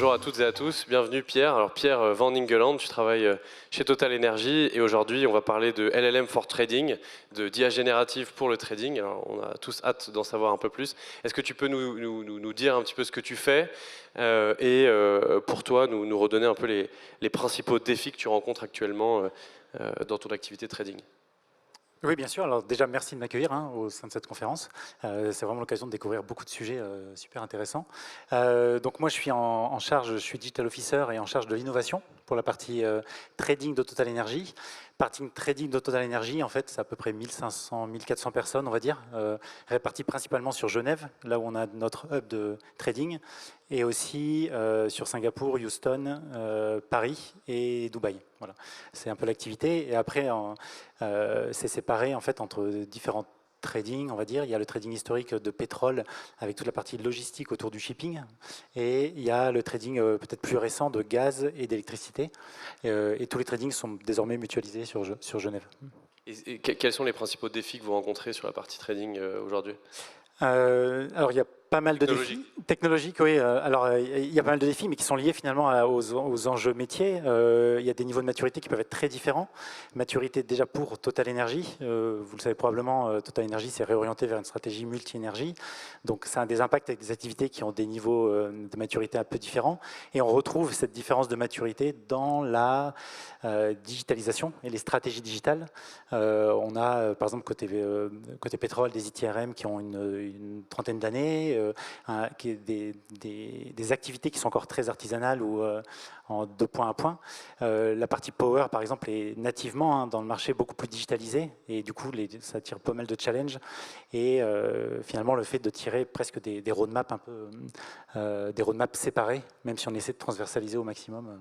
Bonjour à toutes et à tous, bienvenue Pierre. Alors Pierre Van Ingeland, tu travailles chez Total Energy et aujourd'hui on va parler de LLM for Trading, de d'IA générative pour le trading. Alors on a tous hâte d'en savoir un peu plus. Est-ce que tu peux nous dire un petit peu ce que tu fais et pour toi nous redonner un peu les principaux défis que tu rencontres actuellement dans ton activité trading? Oui, bien sûr. Alors déjà, merci de m'accueillir au sein de cette conférence. C'est vraiment l'occasion de découvrir beaucoup de sujets super intéressants. Donc moi, je suis en charge, je suis Digital Officer et en charge de l'innovation pour la partie trading de Total Energy. Partie trading de Total Energy, en fait, c'est à peu près 1500, 1400 personnes, on va dire, réparties principalement sur Genève, là où on a notre hub de trading, et aussi sur Singapour, Houston, Paris et Dubaï. Voilà, c'est un peu l'activité. Et après, c'est séparé en fait entre différents trading, on va dire. Il y a le trading historique de pétrole avec toute la partie logistique autour du shipping, et il y a le trading peut-être plus récent de gaz et d'électricité. Et tous les tradings sont désormais mutualisés sur Genève. Et quels sont les principaux défis que vous rencontrez sur la partie trading aujourd'hui? Alors il y a pas mal de Technologique. défis technologiques, oui. Alors il y a pas mal de défis, mais qui sont liés finalement aux enjeux métiers. Il y a des niveaux de maturité qui peuvent être très différents. Maturité déjà pour Total Energy, vous le savez probablement, Total Energy s'est réorienté vers une stratégie multi-énergie. Donc ça a des impacts avec des activités qui ont des niveaux de maturité un peu différents. Et on retrouve cette différence de maturité dans la digitalisation et les stratégies digitales. On a par exemple côté pétrole des ITRM qui ont une trentaine d'années, des activités qui sont encore très artisanales ou en de point à point. La partie power, par exemple, est nativement dans le marché beaucoup plus digitalisée et du coup, ça tire pas mal de challenges. Et finalement, le fait de tirer presque des roadmaps un peu, des roadmaps séparés, même si on essaie de transversaliser au maximum.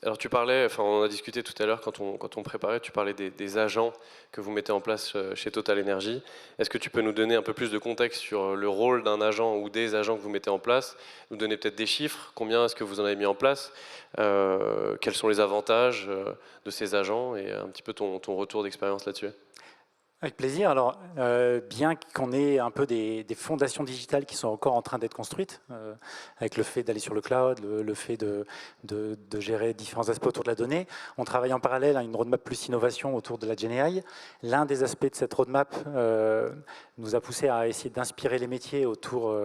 Alors tu parlais, enfin on a discuté tout à l'heure quand on préparait, tu parlais des agents que vous mettez en place chez Total Energy. Est-ce que tu peux nous donner un peu plus de contexte sur le rôle d'un agent ou des agents que vous mettez en place, nous donner peut-être des chiffres, combien est-ce que vous en avez mis en place, quels sont les avantages de ces agents et un petit peu ton retour d'expérience là-dessus? Avec plaisir. Alors, bien qu'on ait un peu des fondations digitales qui sont encore en train d'être construites, avec le fait d'aller sur le cloud, le fait de gérer différents aspects autour de la donnée, on travaille en parallèle à une roadmap plus innovation autour de la GenAI. L'un des aspects de cette roadmap nous a poussé à essayer d'inspirer les métiers autour,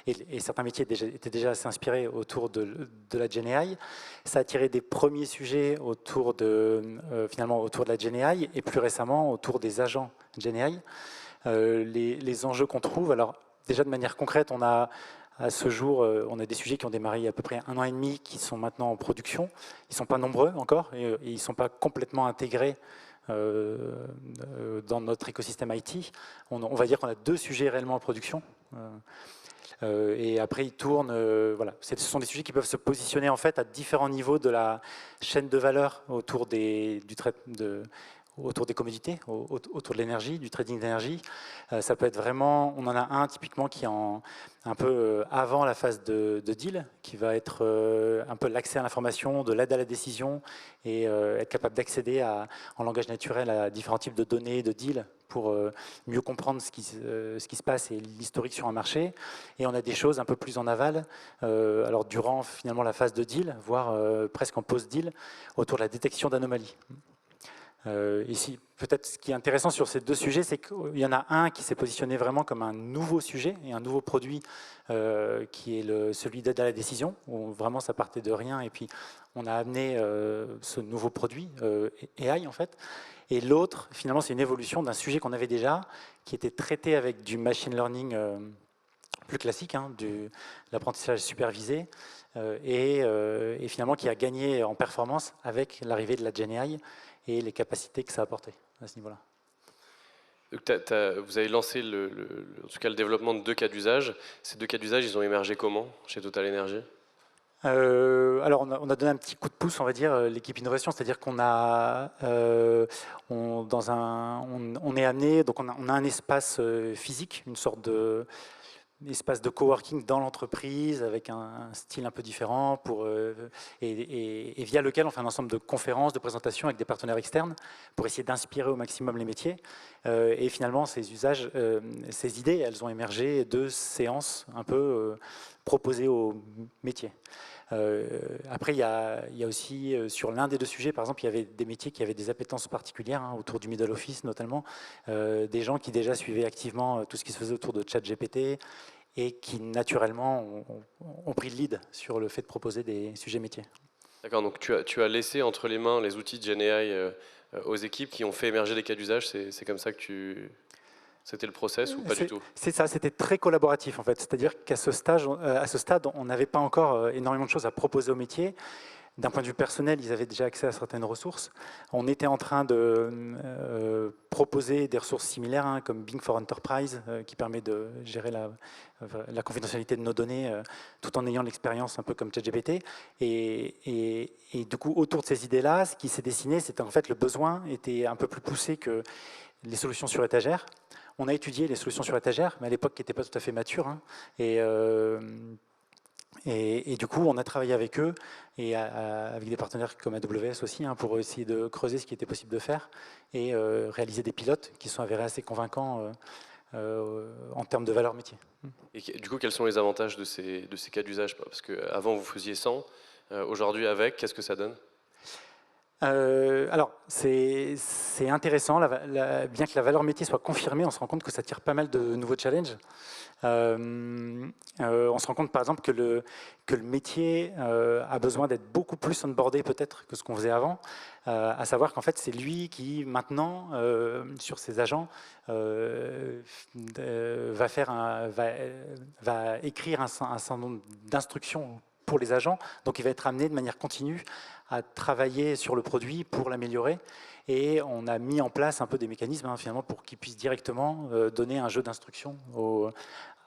et certains métiers étaient déjà assez inspirés autour de la GenAI. Ça a tiré des premiers sujets autour finalement autour de la GenAI et plus récemment autour des agents GenAI. Les enjeux qu'on trouve, alors déjà de manière concrète, on a à ce jour, on a des sujets qui ont démarré il y a à peu près 1 an et demi, qui sont maintenant en production. Ils ne sont pas nombreux encore et ils ne sont pas complètement intégrés dans notre écosystème IT. On va dire qu'on a 2 sujets réellement en production. Et après, ils tournent. Voilà. Ce sont des sujets qui peuvent se positionner en fait à différents niveaux de la chaîne de valeur autour autour des commodités, autour de l'énergie, du trading d'énergie. Ça peut être vraiment, on en a un typiquement qui est un peu avant la phase de deal, qui va être un peu l'accès à l'information, de l'aide à la décision et être capable d'accéder en langage naturel à différents types de données, de deals pour mieux comprendre ce qui se passe et l'historique sur un marché. Et on a des choses un peu plus en aval, alors durant finalement la phase de deal, voire presque en post-deal, autour de la détection d'anomalies. Ici, peut-être ce qui est intéressant sur ces 2 sujets, c'est qu'il y en a un qui s'est positionné vraiment comme un nouveau sujet et un nouveau produit qui est celui d'aide à la décision, où vraiment ça partait de rien et puis on a amené ce nouveau produit, AI en fait. Et l'autre, finalement, c'est une évolution d'un sujet qu'on avait déjà, qui était traité avec du machine learning plus classique, de l'apprentissage supervisé, et finalement qui a gagné en performance avec l'arrivée de la GenAI et les capacités que ça a apporté à ce niveau-là. Vous avez lancé en tout cas le développement de 2 cas d'usage. Ces 2 cas d'usage, ils ont émergé comment chez Total Energy? Alors on a donné un petit coup de pouce, on va dire, l'équipe innovation, c'est-à-dire qu'on a, on est amené, donc on a un espace physique, une sorte de espace de coworking dans l'entreprise avec un style un peu différent et via lequel on fait un ensemble de conférences, de présentations avec des partenaires externes pour essayer d'inspirer au maximum les métiers. Et finalement, ces usages, ces idées, elles ont émergé de séances un peu proposer au métier. Après, il y a aussi, sur l'un des deux sujets, par exemple, il y avait des métiers qui avaient des appétences particulières, hein, autour du middle office notamment, des gens qui déjà suivaient activement tout ce qui se faisait autour de ChatGPT et qui, naturellement, ont pris le lead sur le fait de proposer des sujets métiers. D'accord, donc tu as laissé entre les mains les outils de GenAI aux équipes qui ont fait émerger des cas d'usage, c'est comme ça que c'était le process ou pas du tout? C'est ça, c'était très collaboratif en fait. C'est-à-dire qu'à ce stade, on n'avait pas encore énormément de choses à proposer au métier. D'un point de vue personnel, ils avaient déjà accès à certaines ressources. On était en train de proposer des ressources similaires, hein, comme Bing for Enterprise, qui permet de gérer la confidentialité de nos données tout en ayant l'expérience un peu comme ChatGPT. Et du coup, autour de ces idées-là, ce qui s'est dessiné, c'était en fait le besoin était un peu plus poussé que les solutions sur étagère. On a étudié les solutions sur étagère, mais à l'époque qui n'étaient pas tout à fait matures. Hein, et du coup, on a travaillé avec eux et avec des partenaires comme AWS aussi, hein, pour essayer de creuser ce qui était possible de faire et réaliser des pilotes qui sont avérés assez convaincants en termes de valeur métier. Et du coup, quels sont les avantages de ces cas d'usage? Parce qu'avant, vous faisiez 100, aujourd'hui avec, qu'est-ce que ça donne? Alors, c'est intéressant, bien que la valeur métier soit confirmée, on se rend compte que ça tire pas mal de nouveaux challenges. On se rend compte par exemple que le métier a besoin d'être beaucoup plus onboardé peut-être que ce qu'on faisait avant, à savoir qu'en fait c'est lui qui maintenant sur ses agents va écrire un certain nombre d'instructions pour les agents, donc il va être amené de manière continue à travailler sur le produit pour l'améliorer. Et on a mis en place un peu des mécanismes hein, finalement pour qu'ils puissent directement donner un jeu d'instructions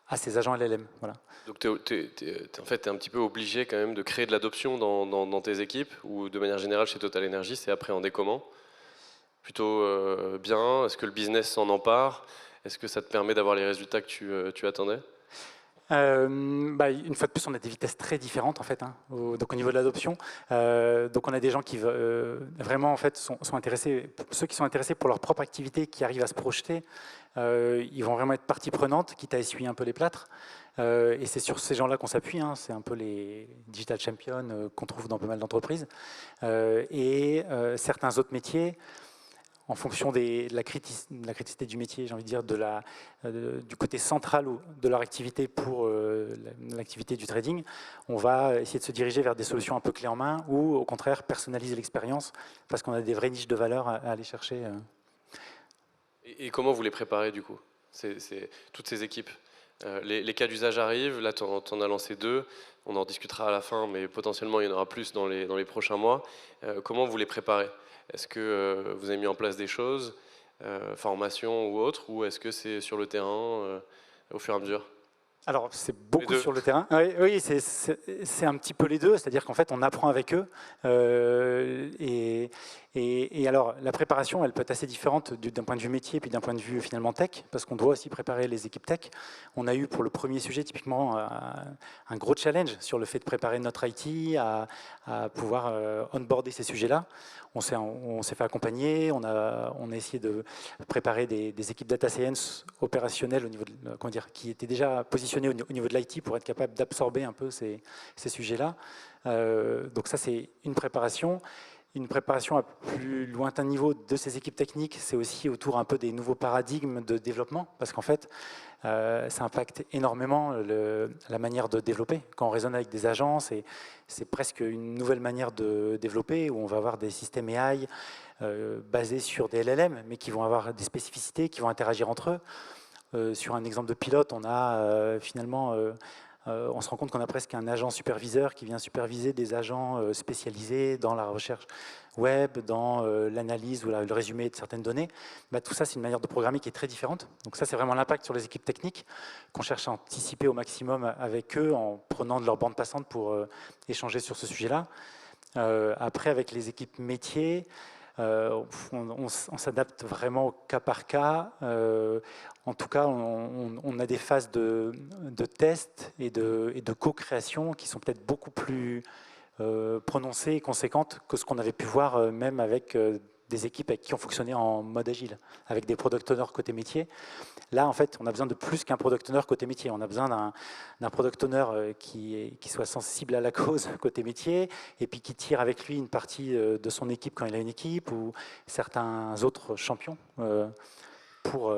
à ces agents LLM. Voilà. Donc en fait, tu es un petit peu obligé quand même de créer de l'adoption dans tes équipes, ou de manière générale chez Total Energy, c'est appréhendé comment? Plutôt bien? Est-ce que le business s'en empare? Est-ce que ça te permet d'avoir les résultats que tu attendais? Une fois de plus, on a des vitesses très différentes en fait, hein, donc au niveau de l'adoption. Donc on a des gens qui vraiment en fait sont intéressés, ceux qui sont intéressés pour leur propre activité, qui arrivent à se projeter, ils vont vraiment être partie prenante, quitte à essuyer un peu les plâtres. Et c'est sur ces gens-là qu'on s'appuie. Hein, c'est un peu les digital champions qu'on trouve dans pas mal d'entreprises. Certains autres métiers, en fonction de la criticité du métier, j'ai envie de dire, du côté central de leur activité pour l'activité du trading, on va essayer de se diriger vers des solutions un peu clés en main ou au contraire personnaliser l'expérience parce qu'on a des vraies niches de valeur à aller chercher. Et comment vous les préparez du coup, toutes ces équipes? Les cas d'usage arrivent, là tu en as lancé 2, on en discutera à la fin, mais potentiellement il y en aura plus dans les prochains mois. Comment vous les préparez? Est-ce que vous avez mis en place des choses, formation ou autre, ou est-ce que c'est sur le terrain au fur et à mesure? Alors, c'est beaucoup sur le terrain. Oui, c'est un petit peu les deux, c'est-à-dire qu'en fait, on apprend avec eux. Et alors, la préparation, elle peut être assez différente d'un point de vue métier, puis d'un point de vue finalement tech, parce qu'on doit aussi préparer les équipes tech. On a eu pour le premier sujet, typiquement, un gros challenge sur le fait de préparer notre IT à pouvoir onboarder ces sujets-là. On s'est fait accompagner, on a essayé de préparer des équipes data science opérationnelles au niveau qui étaient déjà positionnées au niveau de l'IT pour être capable d'absorber un peu ces sujets-là. Donc ça, c'est une préparation. Une préparation à plus lointain niveau de ces équipes techniques, c'est aussi autour un peu des nouveaux paradigmes de développement, parce qu'en fait, ça impacte énormément la manière de développer. Quand on raisonne avec des agences, c'est presque une nouvelle manière de développer, où on va avoir des systèmes AI basés sur des LLM, mais qui vont avoir des spécificités, qui vont interagir entre eux. Sur un exemple de pilote, on a finalement... on se rend compte qu'on a presque un agent superviseur qui vient superviser des agents spécialisés dans la recherche web, dans l'analyse ou le résumé de certaines données. Tout ça, c'est une manière de programmer qui est très différente. Donc ça, c'est vraiment l'impact sur les équipes techniques qu'on cherche à anticiper au maximum avec eux en prenant de leur bande passante pour échanger sur ce sujet-là. Après, avec les équipes métiers, on s'adapte vraiment au cas par cas. En tout cas, on a des phases de test et de co-création qui sont peut-être beaucoup plus prononcées et conséquentes que ce qu'on avait pu voir même avec des équipes avec qui on fonctionnait en mode agile, avec des product owners côté métier. Là, en fait, on a besoin de plus qu'un product owner côté métier. On a besoin d'un product owner qui soit sensible à la cause côté métier, et puis qui tire avec lui une partie de son équipe quand il a une équipe, ou certains autres champions pour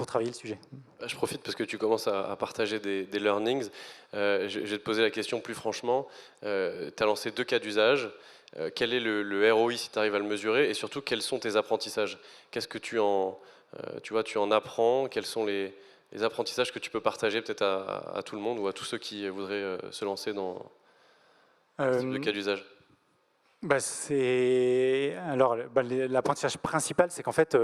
travailler le sujet. Je profite parce que tu commences à partager des learnings. Je vais te poser la question plus franchement. Tu as lancé 2 cas d'usage. Quel est le ROI si tu arrives à le mesurer, et surtout quels sont tes apprentissages? Qu'est-ce que tu en apprends? Quels sont les apprentissages que tu peux partager peut-être à tout le monde ou à tous ceux qui voudraient se lancer dans ce type de cas d'usage? L'apprentissage principal, c'est qu'en fait,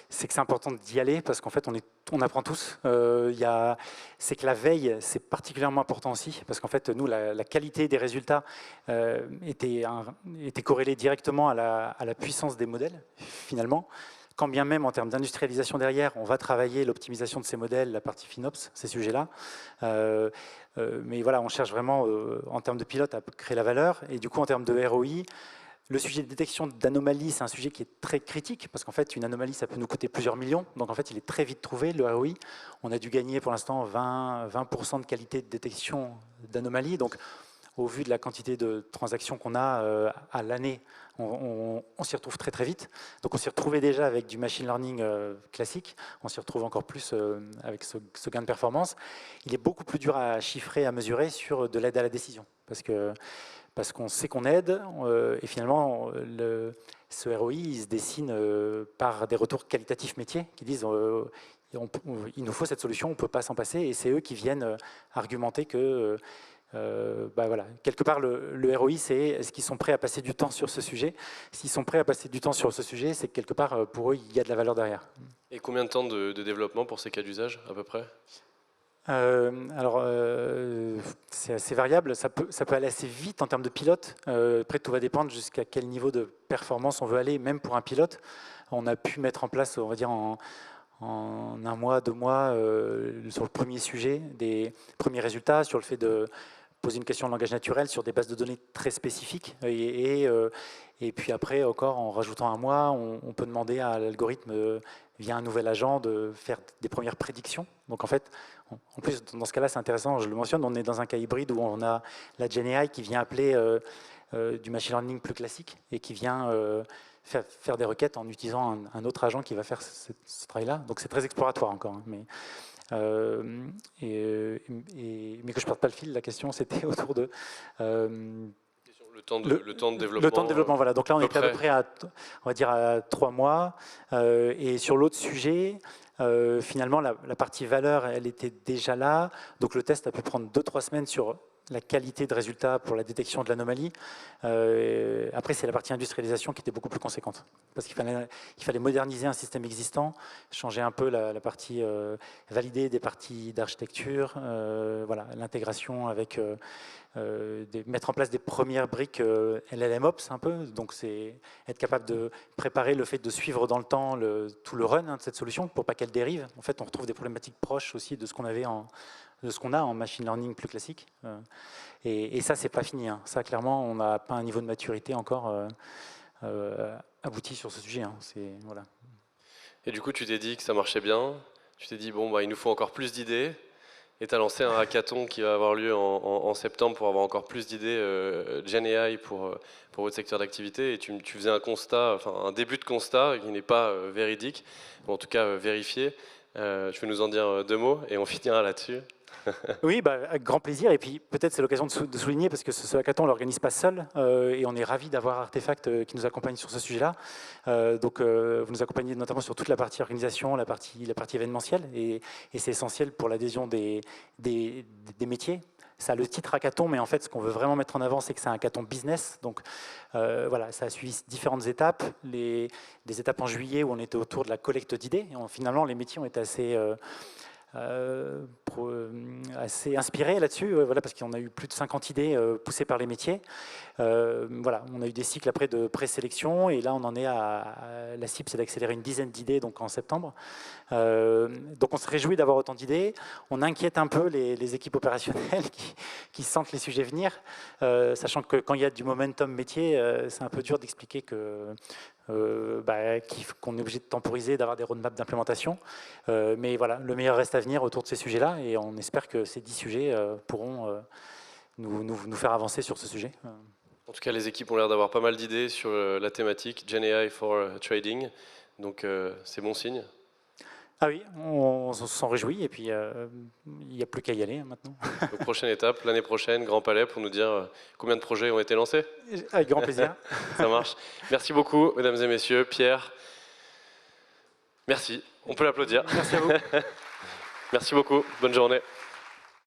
c'est important d'y aller parce qu'en fait, on apprend tous. C'est que la veille, c'est particulièrement important aussi parce qu'en fait, nous, la qualité des résultats était corrélée directement à la puissance des modèles, finalement. Quand bien même, en termes d'industrialisation derrière, on va travailler l'optimisation de ces modèles, la partie FinOps, ces sujets-là. Mais voilà, on cherche vraiment, en termes de pilote, à créer la valeur. Et du coup, en termes de ROI, le sujet de détection d'anomalies, c'est un sujet qui est très critique, parce qu'en fait, une anomalie, ça peut nous coûter plusieurs millions. Donc en fait, il est très vite trouvé, le ROI. On a dû gagner pour l'instant 20% de qualité de détection d'anomalies. Donc, au vu de la quantité de transactions qu'on a à l'année, on s'y retrouve très très vite. Donc on s'y retrouvait déjà avec du machine learning classique, on s'y retrouve encore plus avec ce gain de performance. Il est beaucoup plus dur à chiffrer, à mesurer sur de l'aide à la décision, parce qu'on sait qu'on aide, et finalement ce ROI il se dessine par des retours qualitatifs métiers qui disent il nous faut cette solution, on ne peut pas s'en passer, et c'est eux qui viennent argumenter que voilà. Quelque part, le ROI, c'est est-ce qu'ils sont prêts à passer du temps sur ce sujet? S'ils sont prêts à passer du temps sur ce sujet, c'est que quelque part, pour eux, il y a de la valeur derrière. Et combien de temps de développement pour ces cas d'usage, à peu près? C'est assez variable, ça peut aller assez vite en termes de pilote. Après, tout va dépendre jusqu'à quel niveau de performance on veut aller, même pour un pilote. On a pu mettre en place, on va dire, en 1 mois, 2 mois, sur le premier sujet, des premiers résultats, sur le fait de poser une question de langage naturel sur des bases de données très spécifiques. Et puis après, encore, en rajoutant 1 mois, on peut demander à l'algorithme, via un nouvel agent, de faire des premières prédictions. Donc en fait, en plus, dans ce cas-là, c'est intéressant, je le mentionne, on est dans un cas hybride où on a la GenAI qui vient appeler du machine learning plus classique et qui vient faire des requêtes en utilisant un autre agent qui va faire ce travail-là. Donc c'est très exploratoire encore. Hein, mais que je ne perde pas le fil, la question c'était autour de... Le temps de développement. Le temps de développement, voilà. Donc là, on est à peu près on va dire à 3 mois. Et sur l'autre sujet, finalement, la partie valeur, elle était déjà là. Donc le test a pu prendre 2-3 semaines sur la qualité de résultat pour la détection de l'anomalie. Après, c'est la partie industrialisation qui était beaucoup plus conséquente. Parce qu'il fallait moderniser un système existant, changer un peu la partie, valider des parties d'architecture, voilà, l'intégration avec, mettre en place des premières briques LLMOps un peu. Donc, c'est être capable de préparer le fait de suivre dans le temps tout le run de cette solution pour pas qu'elle dérive. En fait, on retrouve des problématiques proches aussi de ce qu'on avait de ce qu'on a en machine learning plus classique. Et ça, c'est pas fini. Hein. Ça, clairement, on n'a pas un niveau de maturité encore abouti sur ce sujet. Hein. Voilà. Et du coup, tu t'es dit que ça marchait bien. Tu t'es dit, bon, bah, il nous faut encore plus d'idées. Et tu as lancé un hackathon qui va avoir lieu en septembre pour avoir encore plus d'idées GenAI pour votre secteur d'activité. Et tu faisais un constat, enfin un début de constat qui n'est pas véridique, ou en tout cas vérifié. Tu veux nous en dire 2 mots et on finira là-dessus? Oui, avec grand plaisir. Et puis peut-être c'est l'occasion de souligner, parce que ce hackathon, on ne l'organise pas seul. Et on est ravis d'avoir Artefact qui nous accompagne sur ce sujet-là. Donc vous nous accompagnez notamment sur toute la partie organisation, la partie événementielle. Et c'est essentiel pour l'adhésion des métiers. Ça a le titre hackathon, mais en fait, ce qu'on veut vraiment mettre en avant, c'est que c'est un hackathon business. Donc voilà, ça a suivi différentes étapes. Des étapes en juillet où on était autour de la collecte d'idées. Et finalement, les métiers ont été assez assez inspiré là-dessus, voilà, parce qu'on a eu plus de 50 idées poussées par les métiers. Voilà, on a eu des cycles après de présélection et là on en est la cible, c'est d'accélérer une dizaine d'idées donc en septembre. Donc on se réjouit d'avoir autant d'idées. On inquiète un peu les équipes opérationnelles qui sentent les sujets venir, sachant que quand il y a du momentum métier, c'est un peu dur d'expliquer qu'on est obligé de temporiser, d'avoir des roadmaps d'implémentation. Mais voilà, le meilleur reste à venir autour de ces sujets-là et on espère que ces 10 sujets pourront nous faire avancer sur ce sujet. En tout cas, les équipes ont l'air d'avoir pas mal d'idées sur la thématique GenAI for Trading, donc c'est bon signe. Ah oui, on s'en réjouit et puis il n'y a plus qu'à y aller maintenant. Donc, prochaine étape, l'année prochaine, Grand Palais, pour nous dire combien de projets ont été lancés. Avec grand plaisir. Ça marche. Merci beaucoup, mesdames et messieurs. Pierre, merci. On peut l'applaudir. Merci à vous. Merci beaucoup. Bonne journée.